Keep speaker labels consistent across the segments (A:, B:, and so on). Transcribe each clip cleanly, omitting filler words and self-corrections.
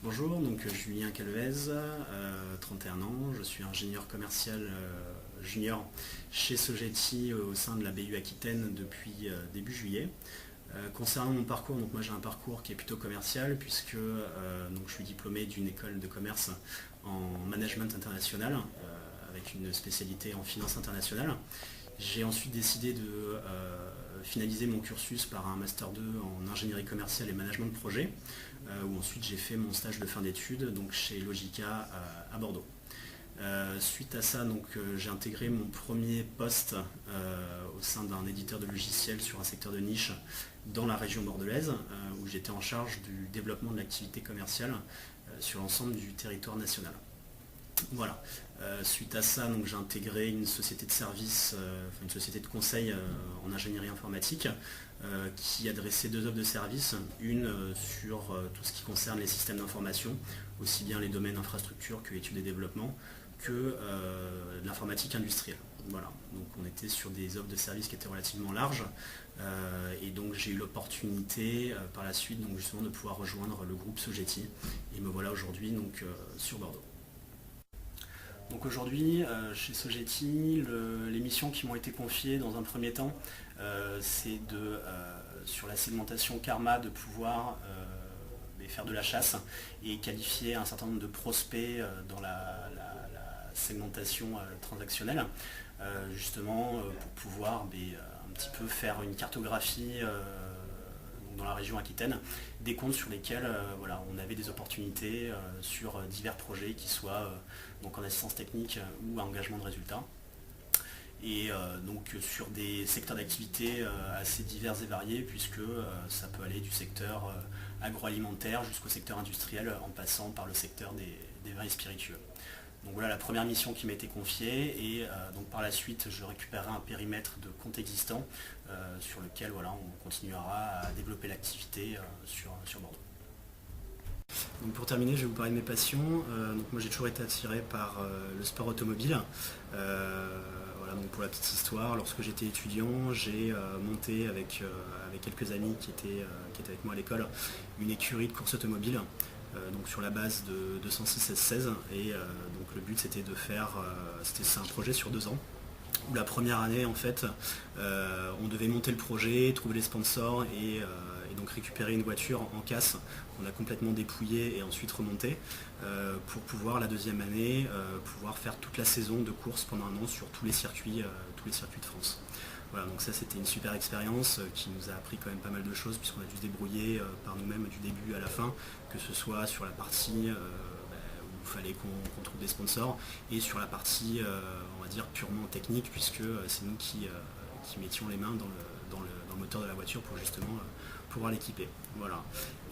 A: Bonjour, donc Julien Calvez, 31 ans, je suis ingénieur commercial junior chez Sogeti au sein de la BU Aquitaine depuis début juillet. Concernant mon parcours, donc moi j'ai un parcours qui est plutôt commercial puisque donc je suis diplômé d'une école de commerce en management international avec une spécialité en finance internationale. J'ai ensuite décidé de finaliser mon cursus par un Master 2 en ingénierie commerciale et management de projet, où ensuite j'ai fait mon stage de fin d'études donc chez Logica à Bordeaux. Suite à ça, j'ai intégré mon premier poste au sein d'un éditeur de logiciels sur un secteur de niche dans la région bordelaise, où j'étais en charge du développement de l'activité commerciale sur l'ensemble du territoire national. Voilà. Suite à ça, j'ai intégré une société de service, une société de conseil en ingénierie informatique qui adressait deux offres de service, une sur tout ce qui concerne les systèmes d'information, aussi bien les domaines infrastructure que études et développement, que l'informatique industrielle. Voilà. Donc on était sur des offres de services qui étaient relativement larges et donc j'ai eu l'opportunité par la suite justement de pouvoir rejoindre le groupe Sogeti et me voilà aujourd'hui sur Bordeaux. Donc aujourd'hui, chez Sogeti, les missions qui m'ont été confiées dans un premier temps, c'est sur la segmentation Karma, de pouvoir faire de la chasse et qualifier un certain nombre de prospects dans la segmentation transactionnelle, justement pour pouvoir un petit peu faire une cartographie dans la région Aquitaine, des comptes sur lesquels on avait des opportunités sur divers projets qui soient en assistance technique ou à engagement de résultats. Et sur des secteurs d'activité assez divers et variés, puisque ça peut aller du secteur agroalimentaire jusqu'au secteur industriel en passant par le secteur des vins et spiritueux. Donc voilà la première mission qui m'a été confiée et par la suite je récupérerai un périmètre de compte existant sur lequel on continuera à développer l'activité sur Bordeaux. Donc pour terminer, je vais vous parler de mes passions. Moi j'ai toujours été attiré par le sport automobile. Pour la petite histoire, lorsque j'étais étudiant, j'ai monté avec quelques amis qui étaient avec moi à l'école une écurie de course automobile. Sur la base de 206 S16 et le but c'était de faire, c'est un projet sur 2 ans où la première année en fait on devait monter le projet, trouver les sponsors et donc récupérer une voiture en casse qu'on a complètement dépouillée et ensuite remonter pour pouvoir la deuxième année pouvoir faire toute la saison de course pendant un an sur tous les circuits de France. Voilà, donc ça c'était une super expérience qui nous a appris quand même pas mal de choses puisqu'on a dû se débrouiller par nous-mêmes du début à la fin, que ce soit sur la partie où il fallait qu'on trouve des sponsors et sur la partie on va dire purement technique puisque c'est nous qui mettions les mains dans le moteur de la voiture pour justement pouvoir l'équiper. Voilà.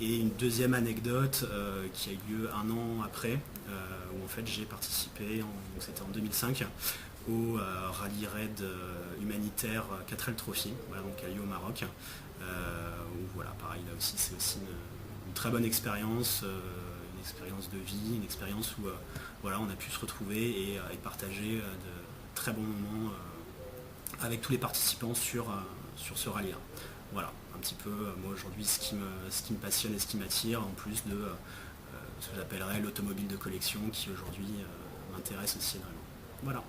A: Et une deuxième anecdote qui a eu lieu un an après où en fait j'ai participé, c'était en 2005, au rallye raid humanitaire 4L Trophy, qui a lieu au Maroc. Où pareil, là aussi c'est aussi une très bonne expérience, une expérience de vie, une expérience où on a pu se retrouver et partager de très bons moments avec tous les participants sur ce rallye-là. Voilà, un petit peu moi aujourd'hui ce qui me passionne et ce qui m'attire, en plus de ce que j'appellerais l'automobile de collection qui aujourd'hui m'intéresse aussi énormément. Voilà.